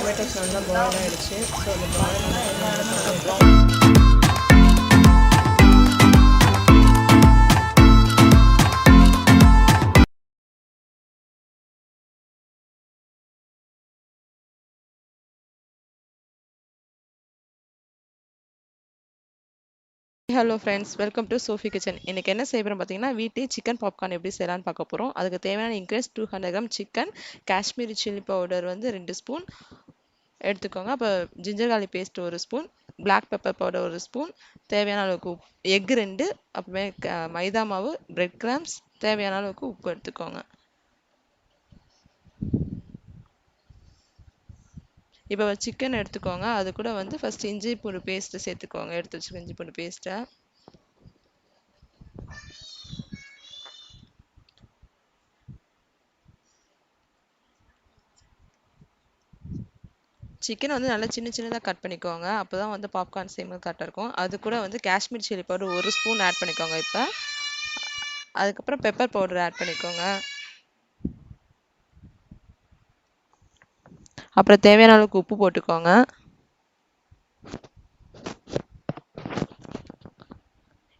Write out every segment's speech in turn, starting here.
Tomatoes நல்லா boil ஆகிடுச்சு. So அந்த பாயில் நல்லா hello friends, welcome to Sophie kitchen. இன்றைக்கி என்ன செய்யறோம் பார்த்தீங்கன்னா, வீட்டிலே சிக்கன் பாப்கார்ன் எப்படி செய்யலான்னு பார்க்க போகிறோம். அதுக்கு தேவையான ingredients 200 gram chicken, Kashmiri chilli powder வந்து 2 ஸ்பூன் எடுத்துக்கோங்க. அப்போ ginger garlic paste 1 spoon, black pepper powder 1 spoon, தேவையான அளவுக்கு எக் 2, அப்புறமே மைதா மாவு, பிரெட் கிராம்ஸ், தேவையான அளவுக்கு உப்பு எடுத்துக்கோங்க. இப்போ சிக்கன் எடுத்துக்கோங்க. அது கூட வந்து ஃபஸ்ட் இஞ்சி பூண்டு பேஸ்ட்டு சேர்த்துக்கோங்க. எடுத்து வச்சுக்கோங்க இஞ்சி பூண்டு பேஸ்ட்டை. சிக்கன் வந்து நல்லா சின்ன சின்னதாக கட் பண்ணிக்கோங்க. அப்போ தான் வந்து பாப்கார்ன் செய்யும்போது கரெக்டாக இருக்கும். அது கூட வந்து Kashmir chilli powder 1 spoon add பண்ணிக்கோங்க. இப்போ அதுக்கப்புறம் பெப்பர் பவுடர் ஆட் பண்ணிக்கோங்க. அப்புறம் தேவையான அளவுக்கு உப்பு போட்டுக்கோங்க.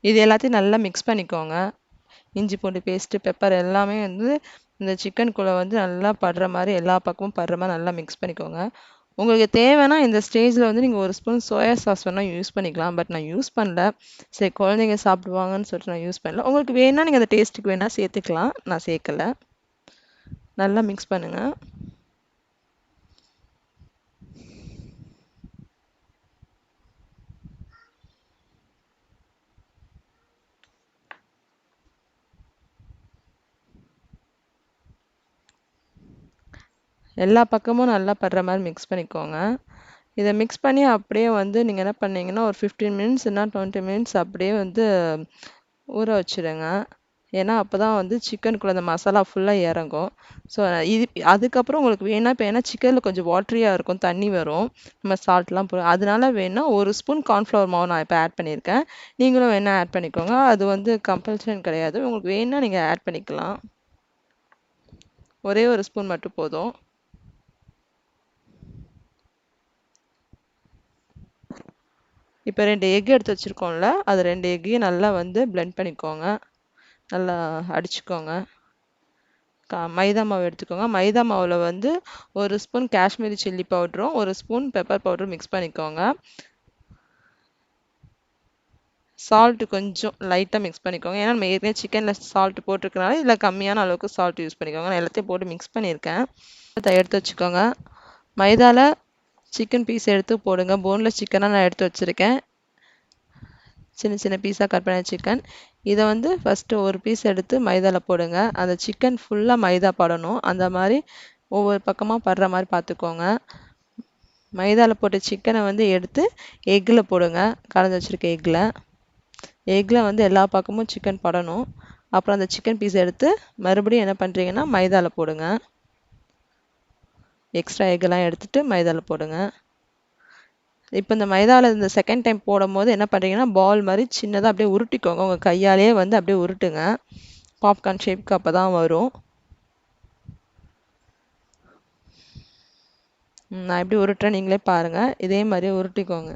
இது எல்லாத்தையும் நல்லா மிக்ஸ் பண்ணிக்கோங்க. இஞ்சி பூண்டு பேஸ்ட்டு, பெப்பர் எல்லாமே வந்து இந்த சிக்கனுக்குள்ளே வந்து நல்லா படுற மாதிரி, எல்லா பக்கமும் படுற மாதிரி நல்லா மிக்ஸ் பண்ணிக்கோங்க. உங்களுக்கு தேவைன்னா இந்த ஸ்டேஜில் வந்து நீங்கள் 1 ஸ்பூன் சோயா சாஸ் வேணால் யூஸ் பண்ணிக்கலாம். பட் நான் யூஸ் பண்ணல. சரி, குழந்தைங்க சாப்பிடுவாங்கன்னு சொல்லிட்டு நான் யூஸ் பண்ணல. உங்களுக்கு வேணால் நீங்கள் அந்த டேஸ்ட்டுக்கு வேணால் சேர்த்துக்கலாம். நான் சேர்க்கலை. நல்லா மிக்ஸ் பண்ணுங்கள். எல்லா பக்கமும் நல்லா படுற மாதிரி மிக்ஸ் பண்ணிக்கோங்க. இதை மிக்ஸ் பண்ணி அப்படியே வந்து நீங்கள் என்ன பண்ணீங்கன்னா ஒரு 15 மினிட்ஸ் இல்லைனா 20 மினிட்ஸ் அப்படியே வந்து ஊற வச்சுடுங்க. ஏன்னா அப்போ தான் வந்து சிக்கனுக்குள்ளே அந்த மசாலா ஃபுல்லாக இறங்கும். ஸோ இது அதுக்கப்புறம் உங்களுக்கு வேணால் இப்போ ஏன்னா சிக்கனில் கொஞ்சம் வாட்டரியாக இருக்கும், தண்ணி வரும், நம்ம சால்ட்லாம் அதனால வேணால் 1 ஸ்பூன் கார்ன்ஃப்ளவர் மாவு நான் இப்போ ஆட் பண்ணியிருக்கேன். நீங்களும் வேணால் ஆட் பண்ணிக்கோங்க. அது வந்து கம்பல்சன் கிடையாது. உங்களுக்கு வேணால் நீங்கள் ஆட் பண்ணிக்கலாம். ஒரே 1 ஸ்பூன் மட்டும் போதும். இப்போ 2 எக் எடுத்து வச்சுருக்கோம்ல, அது 2 எக்கையும் நல்லா வந்து பிளெண்ட் பண்ணிக்கோங்க. நல்லா அடிச்சுக்கோங்க. மைதா மாவு எடுத்துக்கோங்க. மைதா மாவில் வந்து 1 ஸ்பூன் காஷ்மீரி சில்லி பவுடரும் 1 ஸ்பூன் பெப்பர் பவுடரும் மிக்ஸ் பண்ணிக்கோங்க. சால்ட்டு கொஞ்சம் லைட்டாக மிக்ஸ் பண்ணிக்கோங்க. ஏன்னா நம்ம ஏற்கனவே சிக்கனில் சால்ட் போட்டிருக்கனால இதில் கம்மியான அளவுக்கு சால்ட் யூஸ் பண்ணிக்கோங்க. நான் எல்லாத்தையும் போட்டு மிக்ஸ் பண்ணியிருக்கேன். எடுத்து வச்சுக்கோங்க. மைதாவில் சிக்கன் பீஸ் எடுத்து போடுங்க. போன்லெஸ் சிக்கனாக நான் எடுத்து வச்சுருக்கேன். சின்ன சின்ன பீஸாக கட் பண்ண சிக்கன். இதை வந்து ஃபஸ்ட்டு ஒரு பீஸ் எடுத்து மைதாவில் போடுங்க. அந்த சிக்கன் ஃபுல்லாக மைதா படணும். அந்த மாதிரி ஒவ்வொரு பக்கமாக படுற மாதிரி பார்த்துக்கோங்க. மைதாவில் போட்ட சிக்கனை வந்து எடுத்து எக்கில் போடுங்க. கலந்து வச்சுருக்க எக்கில் வந்து எல்லா பக்கமும் சிக்கன் படணும். அப்புறம் அந்த சிக்கன் பீஸ் எடுத்து மறுபடியும் என்ன பண்ணுறீங்கன்னா மைதாவில் போடுங்க. எக்ஸ்ட்ரா எக்கெல்லாம் எடுத்துகிட்டு மைதாவில் போடுங்க. இப்போ இந்த மைதாவில் இந்த செகண்ட் டைம் போடும் போது என்ன பண்ணுறீங்கன்னா பால் மாதிரி சின்னதாக அப்படியே உருட்டிக்கோங்க. உங்கள் கையாலேயே வந்து அப்படியே உருட்டுங்க. பாப்கார்ன் ஷேப்க்கு அப்போ தான் வரும். நான் எப்படி உருட்டுறேன் நீங்களே பாருங்கள். இதே மாதிரியே உருட்டிக்கோங்க.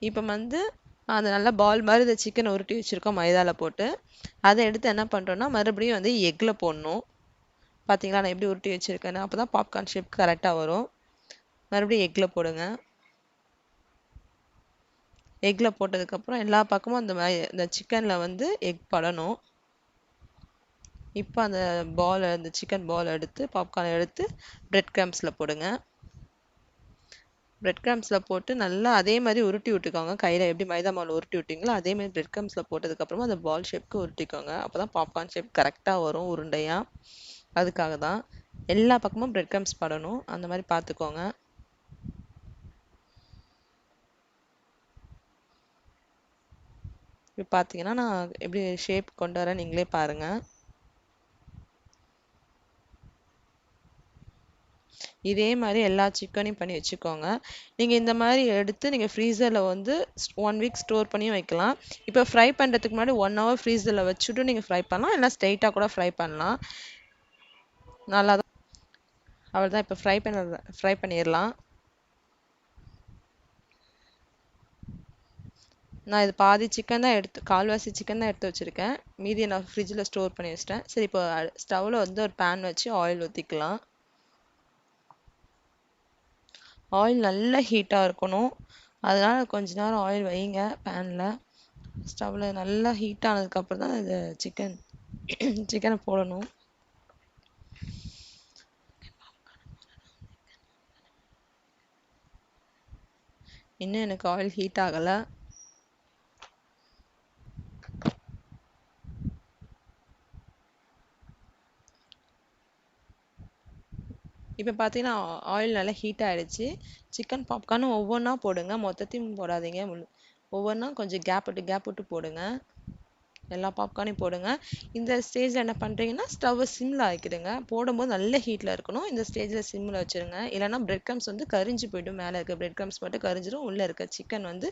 இப்போ வந்து அது நல்லா பால் மாதிரி இந்த சிக்கனை உருட்டி வச்சுருக்கோம் மைதாவில் போட்டு. அதை எடுத்து என்ன பண்ணுறோன்னா மறுபடியும் வந்து எக்கில் போடணும். பார்த்தீங்களா நான் எப்படி உருட்டி வச்சுருக்கேன்னு? அப்போ தான் பாப்கார்ன் ஷேப் கரெக்டாக வரும். மறுபடியும் எக்கில் போடுங்க. எக்கில் போட்டதுக்கப்புறம் எல்லா பக்கமும் இந்த சிக்கனில் வந்து எக் படணும். இப்போ அந்த சிக்கன் பால் எடுத்து பாப்கார்ன் எடுத்து பிரெட் கிரம்ஸில் போடுங்க. பிரெட் கிரம்ஸில் போட்டு நல்லா அதே மாதிரி உருட்டி விட்டுக்கோங்க. கையில் எப்படி மைதா மாவில் உருட்டி விட்டிங்களோ அதே மாதிரி பிரெட் கிரம்ஸில் போட்டதுக்கப்புறமா அந்த பால் ஷேப்க்கு உருட்டிக்கோங்க. அப்போ தான் பாப்கார்ன் ஷேப் கரெக்டாக வரும் உருண்டையாக. அதுக்காக தான் எல்லா பக்கமும் பிரெட் கிரம்ஸ் படணும். அந்த மாதிரி பார்த்துக்கோங்க. இப்போ பார்த்தீங்கன்னா நான் எப்படி ஷேப் கொண்டு வரேன் நீங்களே பாருங்கள். இதே மாதிரி எல்லா சிக்கனையும் பண்ணி வச்சுக்கோங்க. நீங்கள் இந்த மாதிரி எடுத்து நீங்கள் ஃப்ரீசரில் வந்து 1 வீக் ஸ்டோர் பண்ணியும் வைக்கலாம். இப்போ ஃப்ரை பண்ணுறதுக்கு முன்னாடி 1 ஹவர் ஃப்ரீசரில் வச்சுட்டு நீங்கள் ஃப்ரை பண்ணலாம். இல்லை ஸ்ட்ரெயிட்டாக கூட ஃப்ரை பண்ணலாம். நல்லா தான் அவ்வளோதான். இப்போ ஃப்ரை பண்ணிடலாம். நான் இது பாதி சிக்கன் தான் கால்வாசி சிக்கன் தான் எடுத்து வச்சுருக்கேன். மீதியை நான் ஃப்ரிட்ஜில் ஸ்டோர் பண்ணி வச்சிட்டேன். சரி, இப்போ ஸ்டவ்வில் வந்து ஒரு பேன் வச்சு ஆயில் ஊற்றிக்கலாம். ஆயில் நல்லா ஹீட்டாக இருக்கணும். அதனால் கொஞ்ச நேரம் ஆயில் வைங்க பேனில். ஸ்டவ்வில் நல்லா ஹீட் ஆனதுக்கப்புறம் தான் இது சிக்கனை போடணும். இன்னும் எனக்கு ஆயில் ஹீட் ஆகலை. இப்போ பார்த்தீங்கன்னா ஆயில் நல்லா ஹீட் ஆகிடுச்சு. சிக்கன் பாப்கார்னும் ஒவ்வொன்றா போடுங்க, மொத்தத்தையும் போடாதீங்க. ஒவ்வொன்றா கொஞ்சம் கேப் விட்டு போடுங்க. எல்லா பாப்கார்னையும் போடுங்க. இந்த ஸ்டேஜில் என்ன பண்ணுறீங்கன்னா ஸ்டவ்வை சிம்மில் ஆக்கிடுங்க. போடும்போது நல்ல ஹீட்டில் இருக்கணும். இந்த ஸ்டேஜில் சிம்மில் வச்சுருங்க. இல்லைனா பிரெட் க்ரம்ஸ் வந்து கரிஞ்சு போய்டும். மேலே இருக்க பிரெட் க்ரம்ஸ் மட்டும் கரிஞ்சிடும், உள்ளே இருக்க சிக்கன் வந்து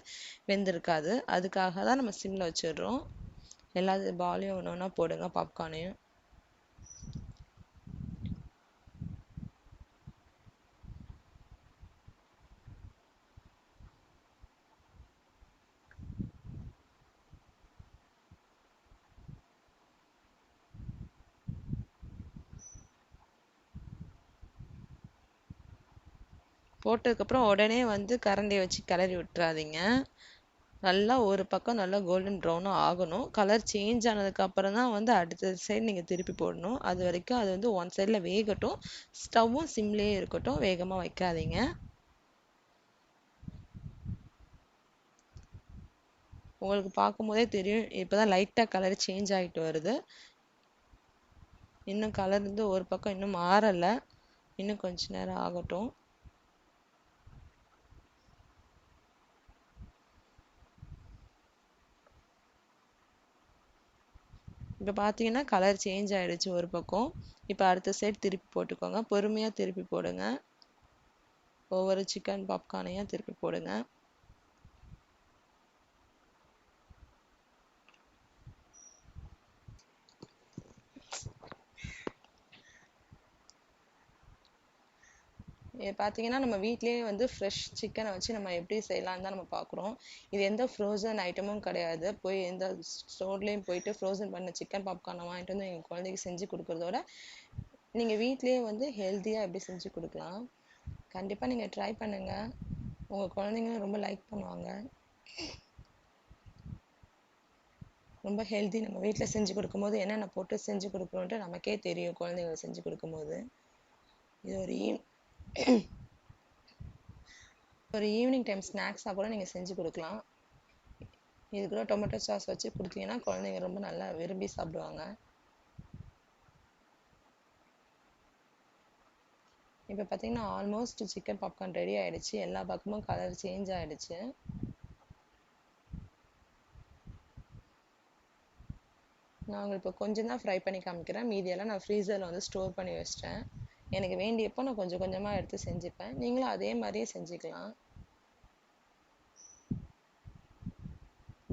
வெந்திருக்காது. அதுக்காக தான் நம்ம சிம்மில் வச்சிடுறோம். எல்லா பாலையும் ஒன்று ஒன்றா போடுங்க, பாப்கார்னையும். போட்டதுக்கப்புறம் உடனே வந்து கரண்டியை வச்சு கிளறி விட்டுறாதீங்க. நல்லா ஒரு பக்கம் நல்லா கோல்டன் ப்ரௌனாக ஆகணும். கலர் சேஞ்ச் ஆனதுக்கப்புறம் தான் வந்து அடுத்த சைடு நீங்கள் திருப்பி போடணும். அது வரைக்கும் அது வந்து ஒன் சைடில் வேகட்டும். ஸ்டவ்வும் சிம்லேயே இருக்கட்டும், வேகமாக வைக்காதீங்க. உங்களுக்கு பார்க்கும்போதே தெரியும், இப்போ தான் லைட்டாக கலர் சேஞ்ச் ஆகிட்டு வருது. இன்னும் கலர் வந்து ஒரு பக்கம் இன்னும் மாறலை. இன்னும் கொஞ்ச நேரம் ஆகட்டும். இப்போ பார்த்தீங்கன்னா கலர் சேஞ்ச் ஆகிடுச்சு ஒரு பக்கம். இப்போ அடுத்த சைடு திருப்பி போட்டுக்கோங்க. பொறுமையாக திருப்பி போடுங்க. ஒவ்வொரு சிக்கன் பாப்கார்னையும் திருப்பி போடுங்க. இது பார்த்தீங்கன்னா நம்ம வீட்லேயே வந்து ஃப்ரெஷ் சிக்கனை வச்சு நம்ம எப்படி செய்யலான்னு தான் நம்ம பார்க்குறோம். இது எந்த ஃப்ரோசன் ஐட்டமும் கிடையாது. போய் எந்த ஸ்டோர்லேயும் போயிட்டு ஃப்ரோசன் பண்ண சிக்கன் பாப்கார்னை வாங்கிட்டு வந்து எங்கள் குழந்தைக்கு செஞ்சு கொடுக்குறதோட நீங்கள் வீட்லேயே வந்து ஹெல்த்தியாக எப்படி செஞ்சு கொடுக்கலாம். கண்டிப்பாக நீங்கள் ட்ரை பண்ணுங்கள். உங்கள் குழந்தைங்களும் ரொம்ப லைக் பண்ணுவாங்க. ரொம்ப ஹெல்த்தி. நம்ம வீட்டில் செஞ்சு கொடுக்கும்போது என்னென்ன போட்டு செஞ்சு கொடுக்குறோன்ட்டு நமக்கே தெரியும் குழந்தைங்களுக்கு செஞ்சு கொடுக்கும்போது. இது ஒரு ஈவினிங் டைம் ஸ்நாக்ஸாக கூட நீங்கள் செஞ்சு கொடுக்கலாம். இது கூட டொமேட்டோ சாஸ் வச்சு கொடுத்தீங்கன்னா குழந்தைங்க ரொம்ப நல்லா விரும்பி சாப்பிடுவாங்க. இப்போ பார்த்தீங்கன்னா ஆல்மோஸ்ட் சிக்கன் பாப்கார்ன் ரெடி ஆகிடுச்சு. எல்லா பக்கமும் கலர் சேஞ்ச் ஆகிடுச்சு. நான் உங்களுக்கு இப்போ கொஞ்சம் தான் ஃப்ரை பண்ணி காமிக்கிறேன். மீதியெல்லாம் நான் ஃப்ரீசரில் வந்து ஸ்டோர் பண்ணி வச்சிட்டேன். எனக்கு வேண்டியப்போ நான் கொஞ்சம் கொஞ்சமாக எடுத்து செஞ்சுப்பேன். நீங்களும் அதே மாதிரியே செஞ்சுக்கலாம்.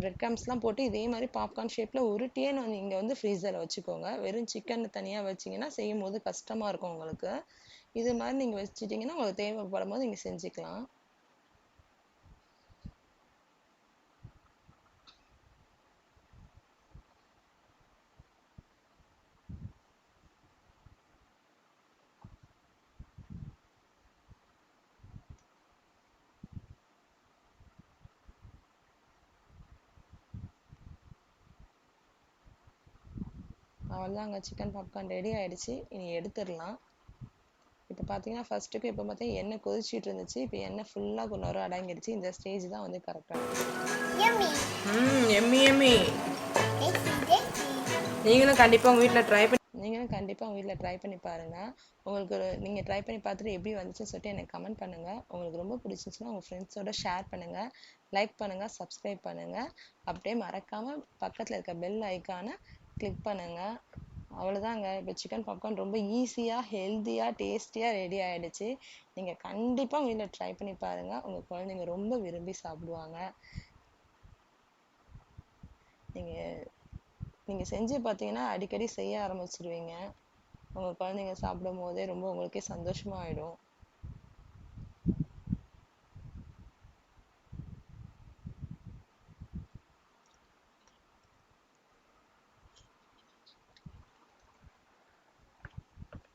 பிரெட் க்ரம்ஸ்லாம் போட்டு இதே மாதிரி பாப்கார்ன் ஷேப்பில் உருட்டியே நீங்கள் வந்து ஃப்ரீசரில் வச்சுக்கோங்க. வெறும் சிக்கன் தனியாக வச்சிங்கன்னா செய்யும் போது கஷ்டமாக இருக்கும் உங்களுக்கு. இது மாதிரி நீங்கள் வச்சுட்டிங்கன்னா உங்களுக்கு தேவைப்படும் போது நீங்கள் செஞ்சுக்கலாம். அவ்வளோதாங்க, சிக்கன் பாப்கார்ன் ரெடி ஆகிடுச்சு. இனி எடுத்துடலாம். இப்போ பார்த்தீங்கன்னா ஃபர்ஸ்ட்டுக்கு இப்போ பார்த்தீங்கன்னா எண்ணெய் கொதிச்சிட்டு இருந்துச்சு. இப்போ எண்ணெய் ஃபுல்லாக கொஞ்சம் அடங்கிடுச்சு. இந்த ஸ்டேஜ் தான் வந்து கரெக்டாக எம்மி எம்மி. நீங்களும் கண்டிப்பாக உங்கள் வீட்டில் ட்ரை பண்ணி பாருங்கள். உங்களுக்கு நீங்கள் ட்ரை பண்ணி பார்த்துட்டு எப்படி வந்துச்சுன்னு சொல்லிட்டு எனக்கு கமெண்ட் பண்ணுங்கள். உங்களுக்கு ரொம்ப பிடிச்சிருந்துச்சுன்னா உங்கள் ஃப்ரெண்ட்ஸோட ஷேர் பண்ணுங்கள், லைக் பண்ணுங்கள், சப்ஸ்கிரைப் பண்ணுங்கள். அப்படியே மறக்காமல் பக்கத்தில் இருக்க பெல் ஐக்கானை கிளிக் பண்ணுங்கள். அவ்வளோதாங்க. இப்போ சிக்கன் பாப்கார்ன் ரொம்ப ஈஸியாக, ஹெல்த்தியாக, டேஸ்டியாக ரெடி ஆகிடுச்சு. நீங்கள் கண்டிப்பாக உங்கள் வீட்டில் ட்ரை பண்ணி பாருங்கள். உங்கள் குழந்தைங்க ரொம்ப விரும்பி சாப்பிடுவாங்க. நீங்கள் செஞ்சு பார்த்தீங்கன்னா அடிக்கடி செய்ய ஆரம்பிச்சிடுவீங்க. உங்க குழந்தைங்க சாப்பிடும் போதே ரொம்ப உங்களுக்கே சந்தோஷமா ஆயிடும்.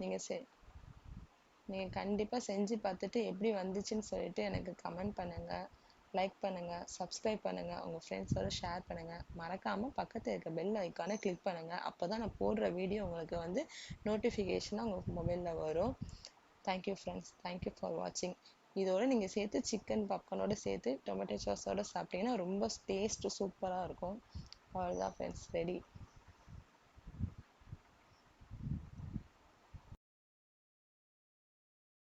நீங்க செ நீங்க கண்டிப்பா செஞ்சு பார்த்துட்டு எப்படி வந்துச்சுன்னு சொல்லிட்டு எனக்கு கமெண்ட் பண்ணுங்க, லைக் பண்ணுங்க, சப்ஸ்கிரைப் பண்ணுங்க, உங்க ஃப்ரெண்ட்ஸோட ஷேர் பண்ணுங்க. மறக்காம பக்கத்துல இருக்க பெல் ஐக்கானை கிளிக் பண்ணுங்க. அப்பதான் நான் போடுற வீடியோ உங்களுக்கு வந்து நோட்டிஃபிகேஷனா உங்க மொபைல்ல வரும். தேங்க்யூ ஃப்ரெண்ட்ஸ், தேங்க்யூ ஃபார் வாட்சிங். இதோட நீங்க சேர்த்து சிக்கன் பாப்கார்னோட சேர்த்து டொமேட்டோ சாஸோட சாப்பிட்டீங்கன்னா ரொம்ப டேஸ்ட் சூப்பரா இருக்கும். அவ்வளோதான் ஃப்ரெண்ட்ஸ், ரெடி.